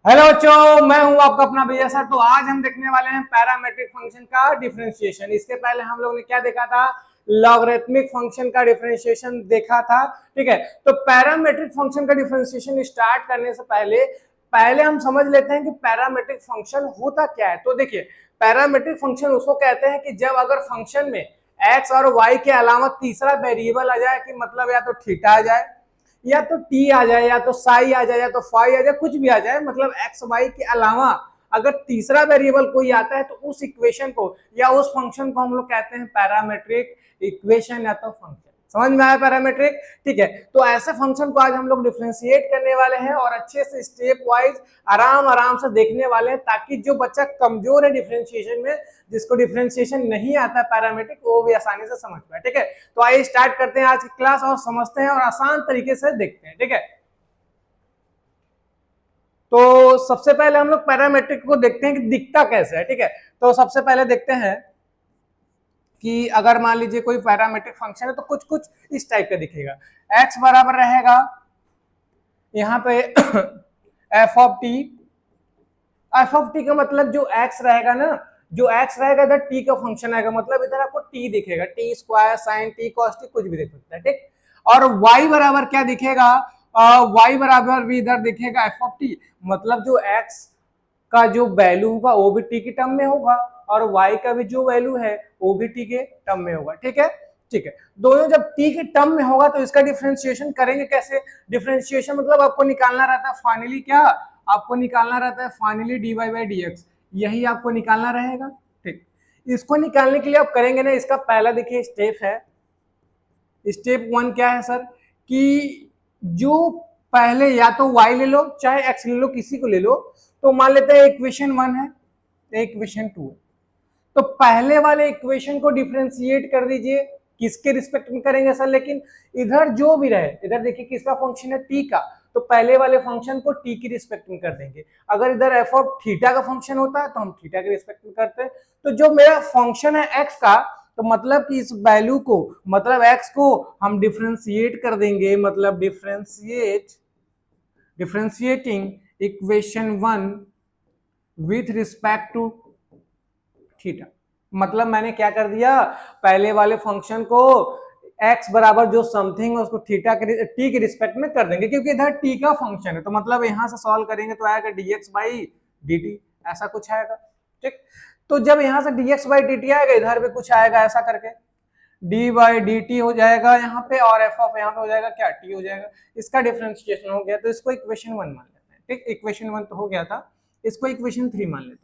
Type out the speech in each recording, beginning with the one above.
Hello बच्चों, मैं हूं आपका अपना भैया सर। तो आज हम देखने वाले हैं पैरामेट्रिक फंक्शन का डिफरेंशिएशन। इसके पहले हम लोग ने क्या देखा था? लॉगरिथमिक फंक्शन का डिफरेंशिएशन देखा था। ठीक है, तो पैरामेट्रिक फंक्शन का डिफरेंशिएशन स्टार्ट करने से पहले पहले हम समझ लेते हैं कि पैरामेट्रिक फंक्शन होता क्या है। तो देखिए, पैरामेट्रिक फंक्शन उसको कहते हैं कि जब अगर फंक्शन में एक्स और वाई के अलावा तीसरा वेरिएबल आ जाए, कि मतलब या तो थीटा आ जाए, या तो टी आ जाए, या तो साई आ जाए, या तो फाई आ जाए, कुछ भी आ जाए, मतलब एक्स वाई के अलावा अगर तीसरा वेरिएबल कोई आता है तो उस इक्वेशन को या उस फंक्शन को हम लोग कहते हैं पैरामेट्रिक इक्वेशन या तो फंक्शन। समझ में आया पैरामेट्रिक? ठीक है, तो ऐसे फंक्शन को आज हम लोग डिफरेंशिएट करने वाले हैं और अच्छे से स्टेप वाइज आराम आराम से देखने वाले हैं, ताकि जो बच्चा कमजोर है डिफरेंशिएशन में, जिसको डिफरेंशिएशन नहीं आता पैरामेट्रिक, वो भी आसानी से समझ पाए। ठीक है, तो आइए स्टार्ट करते हैं आज की क्लास और समझते हैं और आसान तरीके से देखते हैं। ठीक है, तो सबसे पहले हम लोग पैरामेट्रिक को देखते हैं कि दिखता कैसे है। ठीक है, तो सबसे पहले देखते हैं कि अगर मान लीजिए कोई पैरामेट्रिक फंक्शन है तो कुछ कुछ इस टाइप का दिखेगा। x बराबर रहेगा यहाँ पे F of T. F of T का मतलब जो x रहेगा ना, जो x रहेगा इधर t का फंक्शन आएगा, मतलब इधर आपको t दिखेगा, T square sine T cos T कुछ भी देख सकता है। ठीक, और y बराबर क्या दिखेगा? y बराबर भी इधर दिखेगा एफ ऑफ टी, मतलब जो x का जो वैल्यू होगा वो भी टी के टर्म में होगा और y का भी जो वैल्यू है वो भी टी के टर्म में होगा। ठीक है, ठीक है, दोनों जब टी के टर्म में होगा तो इसका डिफरेंशिएशन करेंगे कैसे? डिफरेंशिएशन मतलब आपको निकालना रहता है फाइनली क्या? आपको निकालना रहता है finally D Y by D X, यही आपको निकालना रहेगा। ठीक, इसको निकालने के लिए आप करेंगे ना, इसका पहला देखिए स्टेप है। स्टेप वन क्या है सर? कि जो पहले या तो y ले लो चाहे x ले लो, किसी को ले लो, तो मान लेते हैं इक्वेशन वन है, इक्वेशन टू है, तो पहले वाले इक्वेशन को डिफरेंशिएट कर दीजिए। किसके रिस्पेक्ट में करेंगे सर? लेकिन इधर जो भी रहे, इधर देखिए किसका फंक्शन है? टी का, तो पहले वाले फंक्शन को टी की रिस्पेक्ट में कर देंगे। अगर इधर एफ ऑफ थीटा का फंक्शन होता है तो हम थीटा के रिस्पेक्ट में करते हैं। तो जो मेरा फंक्शन है एक्स का, तो मतलब कि इस वैल्यू को, मतलब एक्स को हम डिफरेंशिएट कर देंगे, मतलब differentiating equation one with respect to theta. मतलब मैंने क्या कर दिया, पहले वाले फंक्शन को x बराबर जो समथिंग है उसको थीटा के टी के रिस्पेक्ट में कर देंगे, क्योंकि इधर t का फंक्शन है, तो मतलब यहां से सॉल्व करेंगे तो आएगा dx बाई dt, ऐसा कुछ आएगा। ठीक, तो जब यहां से dx बाई dt आएगा, इधर भी कुछ आएगा ऐसा करके, डी बाई डी टी हो जाएगा यहाँ पे, और एफ ऑफ यहाँ पे हो जाएगा क्या? टी हो जाएगा। इसका डिफरेंशिएशन हो गया, तो इसको इक्वेशन वन मान लेते हैं। ठीक, इक्वेशन वन तो हो गया था, इसको इक्वेशन थ्री मान लेते हैं।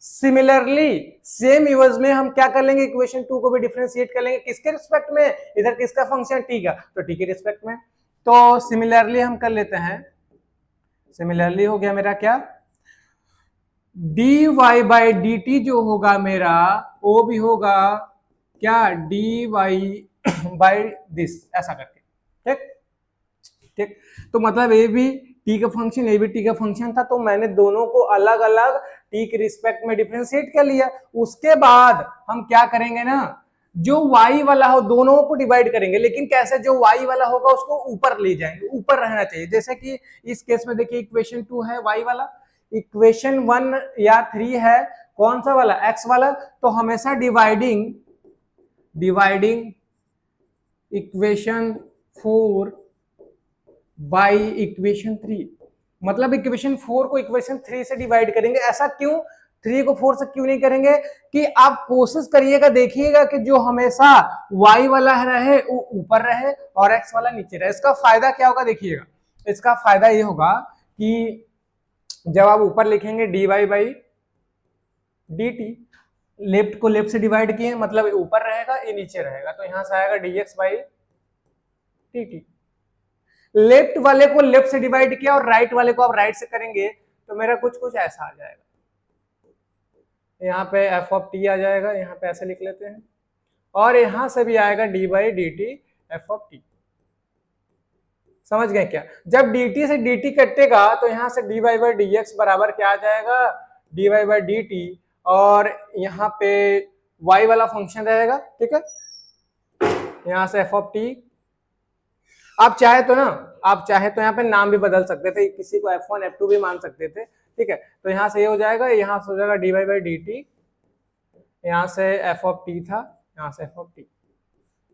सिमिलरली सेम यूज में हम क्या कर लेंगे, इक्वेशन टू को भी डिफरेंशिएट कर लेंगे। किसके रिस्पेक्ट में? इधर किसका फंक्शन? टी का, तो टी के रिस्पेक्ट में। तो सिमिलरली हम कर लेते हैं, सिमिलरली हो गया मेरा क्या, D Y by D T जो होगा मेरा, वो भी होगा क्या? डी वाई बाई दिस, ऐसा करके। ठीक, ठीक, तो मतलब ए भी टी का फंक्शन, ए भी टी का फंक्शन था, तो मैंने दोनों को अलग अलग टी के रिस्पेक्ट में डिफरेंशिएट कर लिया। उसके बाद हम क्या करेंगे ना, जो y वाला हो दोनों को डिवाइड करेंगे, लेकिन कैसे? जो y वाला होगा उसको ऊपर ले जाएंगे, ऊपर रहना चाहिए। जैसे कि इस केस में देखिए इक्वेशन टू है y वाला, इक्वेशन वन या थ्री है कौन सा वाला? x वाला, तो हमेशा dividing equation four by equation three, मतलब इक्वेशन फोर को इक्वेशन थ्री से डिवाइड करेंगे। ऐसा क्यों? थ्री को फोर से क्यों नहीं करेंगे? कि आप कोशिश करिएगा, देखिएगा कि जो हमेशा y वाला रहे वो ऊपर रहे और x वाला नीचे रहे। इसका फायदा क्या होगा देखिएगा, इसका फायदा ये होगा कि जब आप ऊपर लिखेंगे dy बाई dt, लेफ्ट को लेफ्ट से डिवाइड किए, मतलब ऊपर रहेगा ये नीचे रहेगा, तो यहां से आएगा dx बाई dt। लेफ्ट वाले को लेफ्ट से डिवाइड किया और राइट वाले को आप राइट से करेंगे, तो मेरा कुछ कुछ ऐसा आ जाएगा। यहाँ पे एफ ऑफ टी आ जाएगा, यहाँ पे ऐसे लिख लेते हैं, और यहां से भी आएगा D by D T F of T. समझ गए क्या? जब डी टी से डी टी कटेगा तो यहां से D Y by D X बराबर क्या आ जाएगा? D Y by D T, और यहाँ पे y वाला फंक्शन रहेगा। ठीक है, यहां से एफ ऑफ टी आप चाहे तो ना, आप चाहे तो यहाँ पे नाम भी बदल सकते थे, किसी को F1 F2 भी मान सकते थे, ठीक है। तो यहाँ से ये हो जाएगा, यहाँ से हो जाएगा dy/dt, यहाँ से f ऑफ t था, यहाँ से f ऑफ t,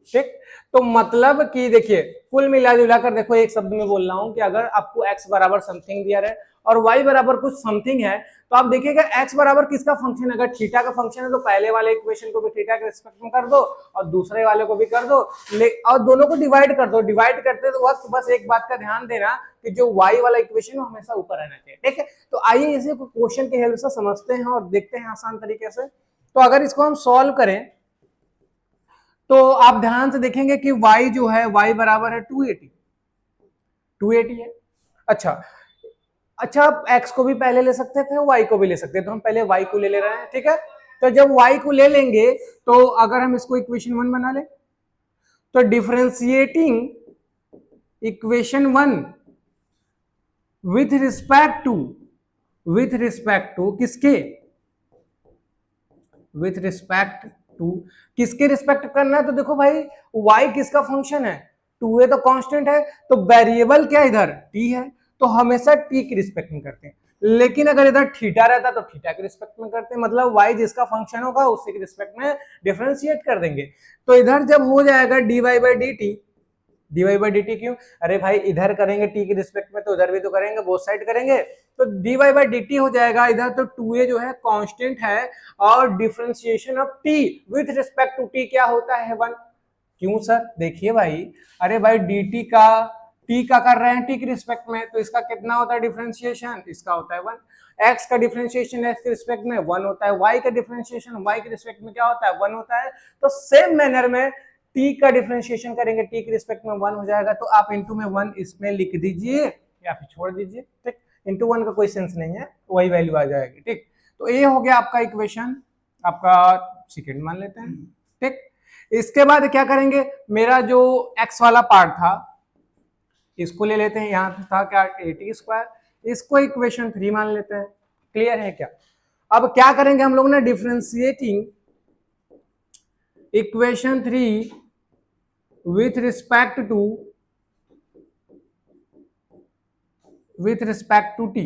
ठीक। तो मतलब कि देखिए कुल मिला जुला कर देखो, एक शब्द में बोल रहा हूं कि अगर आपको x बराबर समथिंग दिया है और y बराबर कुछ समथिंग है, तो आप देखिएगा x बराबर किसका फंक्शन है। अगर थीटा का फंक्शन है तो पहले वाले इक्वेशन को भी थीटा के रिस्पेक्ट में कर दो और दूसरे वाले को भी कर दो, और दोनों को डिवाइड कर दो। डिवाइड करते तो वक्त बस एक बात का ध्यान देना कि जो y वाला इक्वेशन है हमेशा ऊपर रहना चाहिए, ठीक है। तो आइए इसे क्वेश्चन की हेल्प से समझते हैं और देखते हैं आसान तरीके से। तो अगर इसको हम सॉल्व करें तो आप ध्यान से देखेंगे कि y जो है y बराबर है 280 है। अच्छा आप x को भी पहले ले सकते थे, y को भी ले सकते थे, तो हम पहले y को ले रहे हैं, ठीक है। तो जब y को ले लेंगे तो अगर हम इसको इक्वेशन 1 बना ले तो differentiating equation 1 with respect to किसके, विथ रिस्पेक्ट टू किसके रिस्पेक्ट करना है। तो देखो भाई y किसका फंक्शन है, 2a तो कांस्टेंट है, तो वेरिएबल क्या इधर t है, तो हमेशा t के रिस्पेक्ट में करते हैं। लेकिन अगर इधर थीटा रहता तो थीटा के रिस्पेक्ट में करते हैं, मतलब y जिसका फंक्शन होगा उसी के रिस्पेक्ट में डिफरेंशिएट कर देंगे। तो इधर जब हो जाएगा dy/dt क्यों, अरे भाई इधर करेंगे t के रिस्पेक्ट में तो उधर भी तो करेंगे, बोथ साइड करेंगे, तो dy/dt हो जाएगा। इधर तो 2a जो है कांस्टेंट है और differentiation of t with respect to t क्या होता है 1। क्यों सर, देखिए भाई, अरे भाई dt का t का कर रहे हैं t के रिस्पेक्ट में, तो इसका कितना होता है डिफरेंशिएशन, इसका होता है 1। x का डिफरेंशिएशन x के रिस्पेक्ट में 1 होता है, y का डिफरेंशिएशन y के रिस्पेक्ट में क्या होता है 1 होता है। तो सेम मैनर में t का डिफरेंशिएशन करेंगे t के रिस्पेक्ट में 1 हो जाएगा, तो आप इनटू में 1 इसमें लिख दीजिए या फिर छोड़ दीजिए, ठीक। इनटू 1 का कोई सेंस नहीं है, वही वैल्यू आ जाएगी, ठीक। तो ये हो गया आपका इक्वेशन, आपका सेकंड मान लेते हैं, ठीक। इसके बाद क्या करेंगे, मेरा जो x वाला पार्ट था इसको ले लेते हैं, यहां था क्या a² इसको इक्वेशन 3 मान लेते हैं। क्लियर है क्या। अब क्या करेंगे हम लोग ना, differentiating equation 3 with respect to t,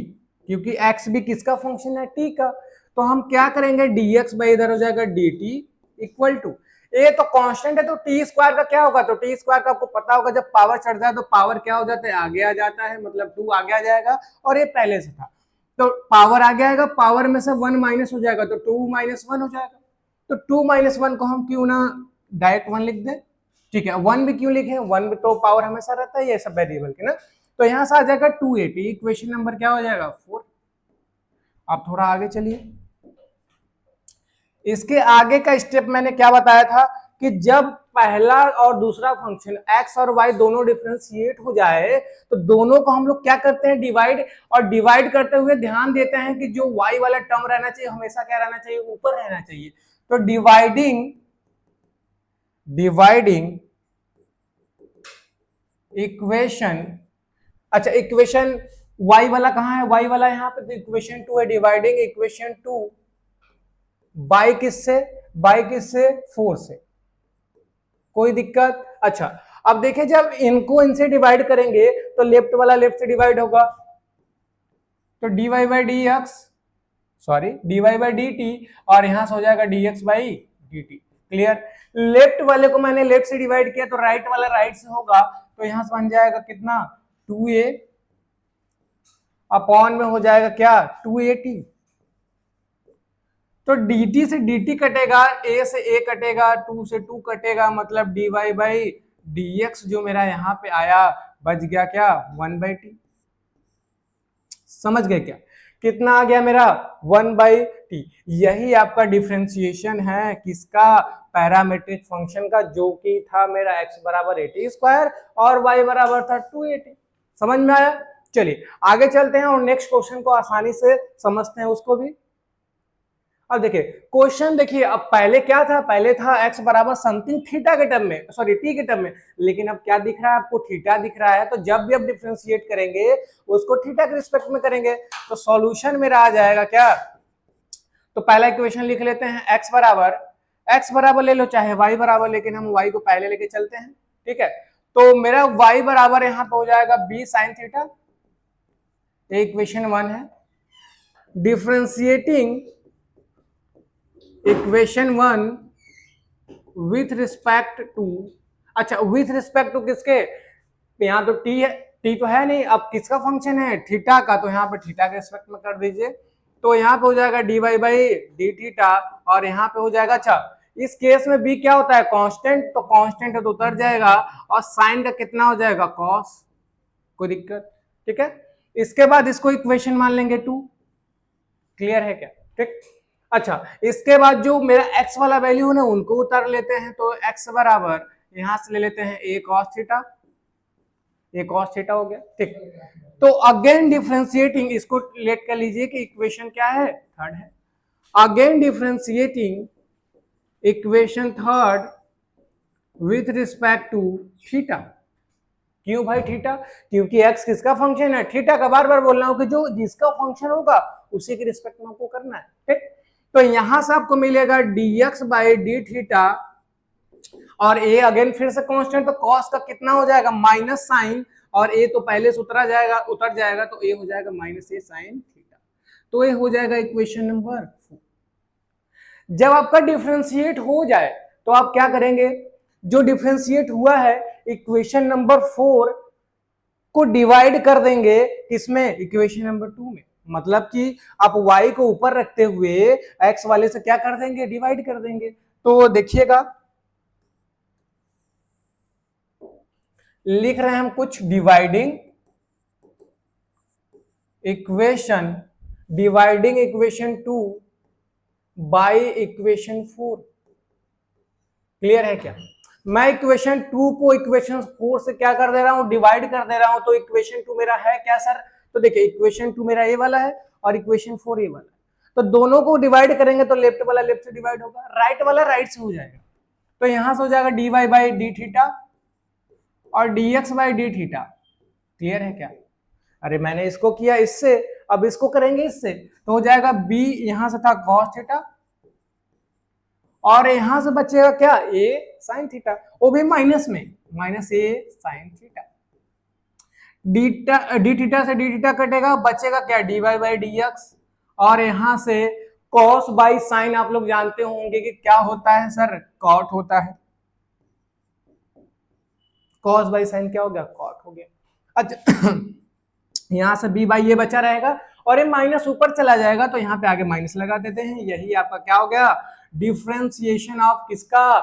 क्योंकि x भी किसका फंक्शन है t का, तो हम क्या करेंगे dx बाई इधर हो जाएगा dt इक्वल टू, ये तो कांस्टेंट है तो t स्क्वायर का क्या होगा, तो t स्क्वायर का आपको पता होगा जब पावर चढ़ जाए तो पावर क्या हो जाता है, आगे आ जाता है, मतलब 2 आगे आ जाएगा, और ये पहले से था तो पावर आगे आएगा, पावर में से 1 माइनस हो जाएगा तो 2 - 1 हो जाएगा। तो 2 - 1 को हम क्यों ना डायरेक्ट 1 लिख दें, ठीक है। 1 भी क्यों लिखे, 1 भी तो पावर हमेशा रहता है ये सब वेरिएबल के ना। तो यहां से आ जाएगा 280, इक्वेशन नंबर क्या हो जाएगा 4। आप थोड़ा आगे चलिए, इसके आगे का स्टेप मैंने क्या बताया था कि जब पहला और दूसरा फंक्शन x और y दोनों डिफरेंशिएट हो जाए तो दोनों को हम लोग क्या करते हैं डिवाइड, और डिवाइड करते हुए ध्यान देते हैं कि जो y वाला टर्म रहना चाहिए हमेशा क्या रहना चाहिए, ऊपर रहना चाहिए। तो डिवाइडिंग इक्वेशन, अच्छा इक्वेशन y वाला कहां है, y वाला यहाँ पे, तो इक्वेशन 2 है, डिवाइडिंग इक्वेशन 2 बाई किससे, 4 से, कोई दिक्कत। अच्छा अब देखिए जब इनको इनसे डिवाइड करेंगे तो लेफ्ट वाला लेफ्ट से डिवाइड होगा, तो dy/dt और यहां से हो जाएगा dx/dt। क्लियर, लेफ्ट वाले को मैंने लेफ्ट से डिवाइड किया तो राइट वाला राइट से होगा, तो यहां से बन जाएगा कितना 2a अपॉन में हो जाएगा क्या 280, तो dt से dt कटेगा, a से a कटेगा, 2 से 2 कटेगा, मतलब dy/dx जो मेरा यहाँ पे आया बच गया क्या 1/t। समझ गए क्या, कितना आ गया मेरा 1/t। यही आपका डिफरेंशिएशन है किसका, पैरामीट्रिक फंक्शन का, जो कि था मेरा x बराबर 80² और y बराबर था 280। समझ में आया। चलिए आगे चलते हैं और नेक्स्ट क्वेश्चन को आसानी से समझते हैं उसको भी। अब देखिए क्वेश्चन, देखिए अब पहले क्या था, पहले था x बराबर समथिंग थीटा के टर्म में, सॉरी t के टर्म में, लेकिन अब क्या दिख रहा है आपको, थीटा दिख रहा है। तो जब भी आप डिफरेंशिएट करेंगे उसको थीटा के रिस्पेक्ट में करेंगे, तो सॉल्यूशन मेरा आ जाएगा क्या, तो पहला इक्वेशन लिख लेते हैं, x बराबर ले लो चाहे y बराबर, लेकिन हम y को पहले लेके चलते हैं, ठीक है। तो मेरा y बराबर यहाँ पे हो जाएगा b sin थीटा, इक्वेशन 1 है। Differentiating equation 1 with respect to, अच्छा विथ रिस्पेक्ट टू किसके, यहाँ तो t है, t तो है नहीं, अब किसका फंक्शन है, थीटा का, तो यहाँ पे थीटा के रिस्पेक्ट में कर दीजिए। तो यहाँ पे हो जाएगा dy बाई डी थीटा, और यहाँ पे हो जाएगा, अच्छा इस केस में b क्या होता है, कांस्टेंट, तो कांस्टेंट है तो उतर जाएगा, और साइन का कितना हो जाएगा, कॉस, कोई दिक्कत, ठीक है। इसके बाद इसको इक्वेशन मान लेंगे 2, क्लियर है क्या, ठीक। अच्छा इसके बाद जो मेरा x वाला वैल्यू है ना उनको उतार लेते हैं, तो x बराबर यहां से ले लेते हैं a cos theta, a cos theta हो गया, ठीक। तो अगेन डिफरेंशिएटिंग, इसको लेट कर लीजिए कि इक्वेशन क्या है, थर्ड है। Again differentiating equation third with respect to theta, क्यों भाई थीटा, क्योंकि x किसका फंक्शन है, थीटा का, बार बार बोल रहा हूं कि जो जिसका फंक्शन होगा उसी के रिस्पेक्ट में आपको करना है, ठीक। तो यहां से आपको मिलेगा dx बाई डी थीटा, और a अगेन फिर से कांस्टेंट, तो cos का कितना हो जाएगा, माइनस साइन, और a तो पहले से उतर जाएगा, तो a हो जाएगा माइनस a साइन थीटा, तो ये हो जाएगा इक्वेशन नंबर 4। जब आपका डिफरेंशिएट हो जाए तो आप क्या करेंगे, जो डिफरेंशिएट हुआ है इक्वेशन नंबर 4 को डिवाइड कर देंगे किसमें, इक्वेशन नंबर 2 में, मतलब कि आप y को ऊपर रखते हुए x वाले से क्या कर देंगे, डिवाइड कर देंगे। तो देखिएगा लिख रहे हैं हम कुछ, dividing equation 2 by equation 4, clear है क्या। मैं इक्वेशन 2 को इक्वेशन 4 से क्या कर दे रहा हूं, डिवाइड कर दे रहा हूं, तो इक्वेशन 2 मेरा है क्या सर, तो देखिए इक्वेशन 2 मेरा ए वाला है और इक्वेशन 4 ए वाला है, तो दोनों को डिवाइड करेंगे तो लेफ्ट वाला लेफ्ट से डिवाइड होगा, राइट वाला राइट से हो जाएगा, तो यहां से हो जाएगा dy बाई डी थीटा और dx बाई डी थीटा, क्लियर है क्या। अरे मैंने इसको किया इससे, अब इसको करेंगे इससे, तो हो जाएगा b, यहां से था cos थीटा, और यहां से बचेगा क्या, a sin थीटा, वो भी माइनस में, minus a sin theta, D theta से डी थीटा कटेगा, बचेगा क्या, dy बाई dx, और यहां से cos बाई sin, आप लोग जानते होंगे कि क्या होता है सर, cot होता है, cos बाई sin क्या हो गया, cot हो गया। अच्छा यहां से b बाई ये बचा रहेगा, और ये माइनस ऊपर चला जाएगा, तो यहाँ पे आगे माइनस लगा देते हैं, यही आपका क्या हो गया, डिफरेंशिएशन ऑफ किसका,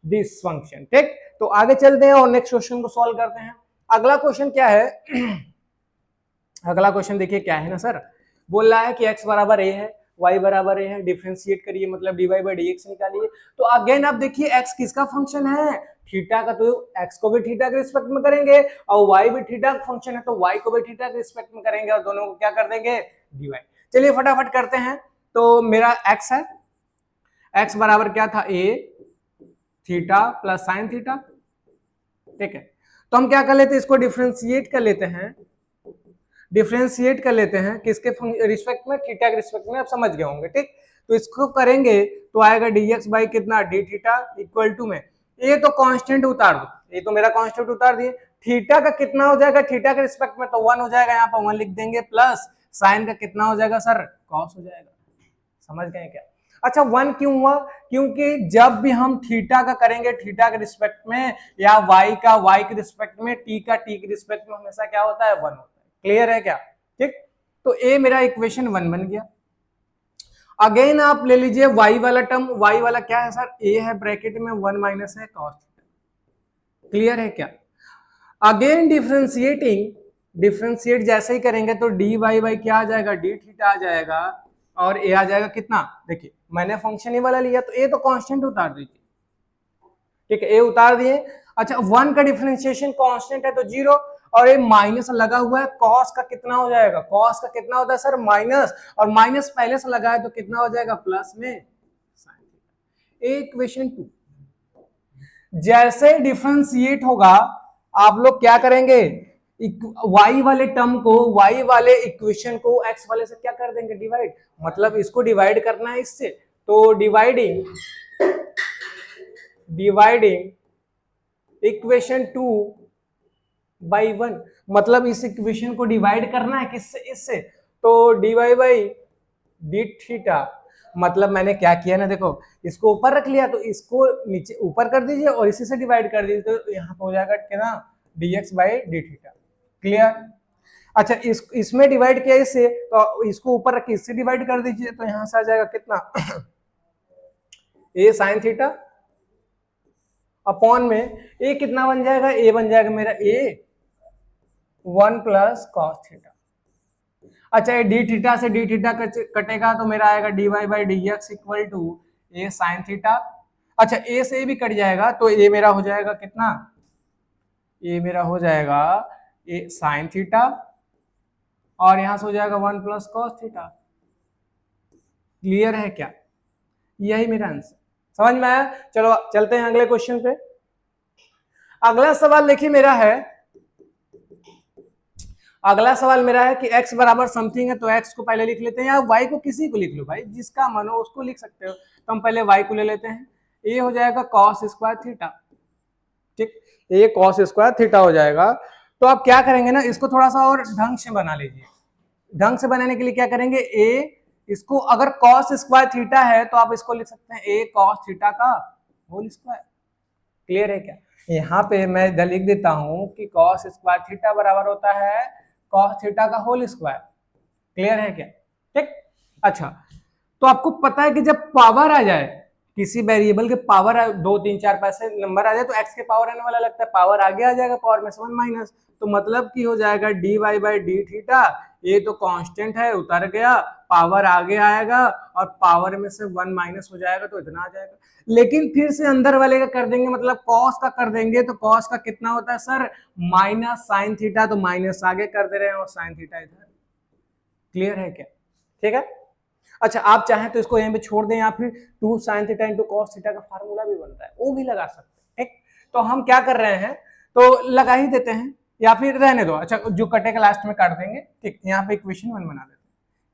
दिस फंक्शन, ठीक। तो आगे चलते हैं और नेक्स्ट क्वेश्चन को सॉल्व करते हैं। अगला क्वेश्चन क्या है अगला क्वेश्चन देखिए क्या है ना सर, बोल रहा है कि x बराबर a है, y बराबर a है, डिफरेंशिएट करिए, मतलब dy बाई dx निकालिए। तो अगेन आप देखिए x किसका फंक्शन है, थीटा का, तो x को भी थीटा के रिस्पेक्ट में करेंगे, और y भी थीटा का फंक्शन है तो y को भी थीटा के रिस्पेक्ट में करेंगे, और दोनों को क्या कर देंगे, dy। चलिए फटाफट करते हैं। तो मेरा x है, x बराबर क्या था, a theta plus sine theta, ठीक है। तो हम क्या कर लेते हैं, इसको डिफरेंशिएट कर लेते हैं, किसके रिस्पेक्ट में, थीटा के रिस्पेक्ट में, आप समझ गए होंगे, ठीक। तो इसको करेंगे तो आएगा dx बाई कितना, डी थीटा इक्वल टू में, ये तो कांस्टेंट उतार दो, ये तो मेरा कांस्टेंट उतार दिए, थीटा का कितना हो जाएगा, थीटा के रिस्पेक्ट में तो 1 हो जाएगा, यहाँ पर 1 लिख देंगे, प्लस साइन का कितना हो जाएगा सर, कॉस हो जाएगा, समझ गए क्या। अच्छा 1 क्यों हुआ, क्योंकि जब भी हम थीटा का करेंगे थीटा के रिस्पेक्ट में, या y का y के रिस्पेक्ट में, t का t के रिस्पेक्ट में, हमेशा क्या होता है, 1 होता है, क्लियर है क्या, ठीक। तो a मेरा इक्वेशन 1 बन गया। अगेन आप ले लीजिए y वाला टर्म, y वाला क्या है सर, a है ब्रैकेट में, 1 माइनस है cos थीटा, क्लियर है क्या। अगेन डिफरेंशिएट जैसे ही करेंगे तो dy बाई क्या आ जाएगा, डी थीटा आ जाएगा, और a आ जाएगा कितना, देखिए मैंने फंक्शन ही वाला लिया, तो a तो कांस्टेंट उतार दीजिए, ठीक है, a उतार दिए। अच्छा 1 का डिफरेंशिएशन कांस्टेंट है तो 0, और ये माइनस लगा हुआ है, cos का कितना हो जाएगा, cos का कितना होता है सर, माइनस, और माइनस पहले से लगा है तो कितना हो जाएगा, प्लस में sin। इक्वेशन 2 जैसे डिफरेंशिएट होगा, आप लोग क्या करेंगे, y वाले टर्म को, y वाले इक्वेशन को x वाले से क्या कर देंगे, डिवाइड, मतलब इसको डिवाइड करना है इससे, तो डिवाइडिंग इक्वेशन 2/1, मतलब इस इक्वेशन को डिवाइड करना है किससे, इससे, तो dy बाई डी थीटा, मतलब मैंने क्या किया ना, देखो इसको ऊपर रख लिया तो इसको नीचे ऊपर कर दीजिए और इसी से डिवाइड कर दीजिए, तो यहाँ पे हो जाएगा कितना, dx बाई डी थीटा। क्लियर? अच्छा, इसमें डिवाइड किया इससे, तो इसको ऊपर रख के इससे डिवाइड कर दीजिए, तो यहां से आ जाएगा कितना a साइन थीटा अपॉन में a कितना बन जाएगा, a बन जाएगा मेरा a 1 प्लस कॉस थीटा। अच्छा, ये डी थीटा से डी थीटा कटेगा तो मेरा आएगा D Y by D X equal to A sine theta. अच्छा, ए से भी कट जाएगा तो ए मेरा हो जाएगा कितना, ए मेरा हो जाएगा ए साइन थीटा और यहां से हो जाएगा 1 प्लस कॉस थीटा। क्लियर है क्या? यही मेरा आंसर, समझ में आया? चलो चलते हैं अगले क्वेश्चन पे। अगला सवाल देखिए मेरा है, अगला सवाल मेरा है कि x बराबर समथिंग है, तो x को पहले लिख लेते हैं, या y को किसी को लिख लो भाई, जिसका मन हो उसको लिख सकते हो। तो हम पहले y को ले लेते हैं, a हो जाएगा cos स्क्वायर थीटा, ठीक, a cos स्क्वायर थीटा हो जाएगा। तो आप क्या करेंगे ना, इसको थोड़ा सा और ढंग से बना लीजिए। ढंग से बनाने के लिए क्या करेंगे, a इसको अगर cos स्क्वायर थीटा है तो आप इसको लिख सकते हैं a cos थीटा का होल स्क्वायर। क्लियर है क्या? यहाँ पे मैं लिख देता हूं कि cos स्क्वायर थीटा बराबर होता है cos थीटा का होल स्क्वायर। क्लियर है क्या? ठीक। अच्छा, तो आपको पता है कि जब पावर आ जाए, किसी वेरिएबल के पावर 2 3 4 पैसे नंबर आ जाए तो x के पावर आने वाला लगता है, पावर आगे आ जाएगा पावर में से 1 माइनस, तो मतलब कि हो जाएगा dy बाई डी थीटा, ये तो कांस्टेंट है उतर गया, पावर आगे आएगा और पावर में से 1 माइनस हो जाएगा तो इतना आ जाएगा। लेकिन फिर से अंदर वाले का कर देंगे, मतलब कॉस का कर देंगे, तो कॉस का कितना होता है सर, माइनस साइन थीटा, तो माइनस आगे कर दे रहे हैं और साइन थीटा इधर। क्लियर है क्या? ठीक है। अच्छा, आप चाहें तो इसको यहीं पे छोड़ दें, या फिर 2 sine theta into cos theta का फार्मूला भी बनता है, वो भी लगा सकते हैं। ठीक, तो हम क्या कर रहे हैं, तो लगा ही देते हैं, या फिर रहने दो। अच्छा, जो कटेगा लास्ट में काट देंगे। ठीक, यहाँ पे इक्वेशन 1 बना देते हैं।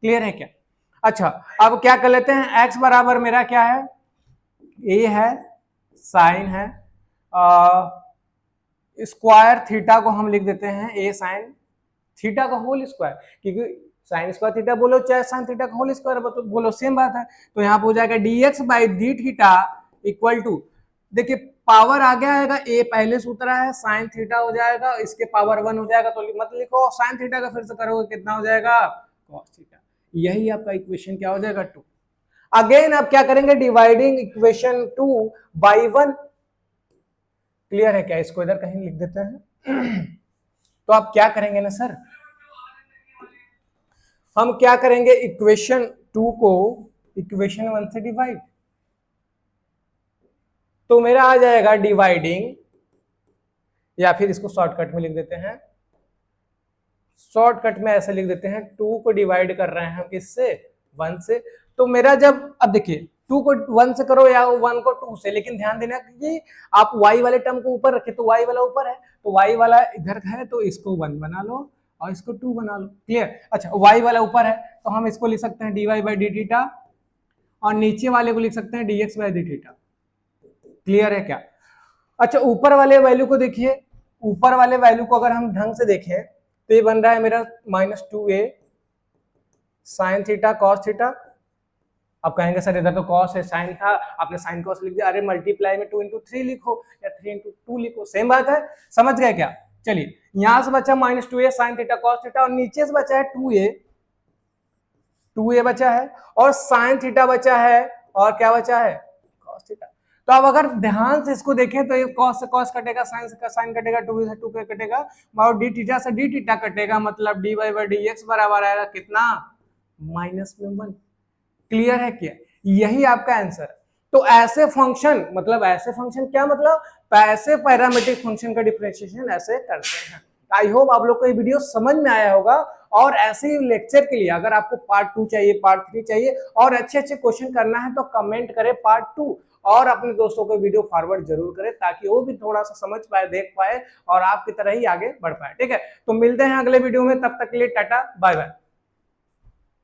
क्लियर है क्या? अच्छा, अब क्या कर लेते हैं, x बराबर मेरा क्या है, a है, साइन है, स्क्वायर थीटा को हम लिख देते हैं a साइन थीटा का होल स्क्वायर, क्योंकि साइन स्क्वायर थीटा बोलो चाहे साइन थीटा का होल स्क्वायर बोलो सेम बात है। तो यहाँ पे हो जाएगा dx बाई डी थीटा इक्वल टू, देखिए पावर आगे आएगा, a पहले से उतरा है, साइन थीटा हो जाएगा, इसके पावर 1 हो जाएगा, तो मत लिखो साइन थीटा का, फिर से करोगे कितना हो जाएगा, cos थीटा। यही आपका इक्वेशन क्या हो जाएगा, 2। अगेन आप क्या करेंगे, डिवाइडिंग इक्वेशन 2 बाई 1। क्लियर है क्या? इसको इधर कहीं लिख देते हैं। तो आप क्या करेंगे ना सर, हम क्या करेंगे, इक्वेशन 2 को इक्वेशन 1 से डिवाइड, तो मेरा आ जाएगा डिवाइडिंग, या फिर इसको शॉर्टकट में लिख देते हैं, शॉर्टकट में ऐसे लिख देते हैं, 2 को डिवाइड कर रहे हैं हम किससे, 1 से। तो मेरा जब, अब देखिए 2 को 1 से करो या 1 को 2 से, लेकिन ध्यान देना कि आप y वाले टर्म को ऊपर रखे, तो y वाला ऊपर है, तो y वाला इधर है, तो इसको 1 बना लो और इसको 2 बना लो। क्लियर? अच्छा, y वाला ऊपर है तो हम इसको लिख सकते हैं dy बाई डी थीटा, और नीचे वाले को लिख सकते हैं dx बाई डी थीटा। क्लियर है क्या? अच्छा, ऊपर वाले वैल्यू को देखिए, ऊपर वाले वैल्यू को अगर हम ढंग से देखें तो ये बन रहा है मेरा -2a sine theta cos theta. अब कहेंगे सर इधर तो कॉस है, साइन था, आपने साइन कॉस लिख दिया, अरे मल्टीप्लाई में 2 इंटू 3 लिखो या 3 इंटू 2 लिखो, सेम बात है। समझ गए क्या? चलिए, यहां से बचा -2a sine theta cos theta, और नीचे से बचा है 2a बचा है, और साइन थीटा बचा है, और क्या बचा है, कॉस थीटा। तो अब अगर ध्यान से इसको देखें तो ये cos से cos कटेगा, sin से sin कटेगा, 2 से 2 कटेगा, और d थीटा से d थीटा कटेगा, मतलब dy बाई dx बराबर आएगा कितना, -1। क्लियर है क्या? यही आपका आंसर है। तो ऐसे फंक्शन, मतलब ऐसे फंक्शन क्या मतलब, ऐसे पैरामीट्रिक फंक्शन का डिफरेंशिएशन ऐसे करते हैं। आई होप आप लोग को ये वीडियो समझ में आया होगा, और ऐसे ही लेक्चर के लिए अगर आपको पार्ट 2 चाहिए, पार्ट 3 चाहिए, और अच्छे अच्छे क्वेश्चन करना है, तो कमेंट करें पार्ट 2, और अपने दोस्तों को वीडियो फॉरवर्ड जरूर करें, ताकि वो भी थोड़ा सा समझ पाए, देख पाए, और आपकी तरह ही आगे बढ़ पाए। ठीक है, तो मिलते हैं अगले वीडियो में, तब तक के लिए टाटा बाय बाय।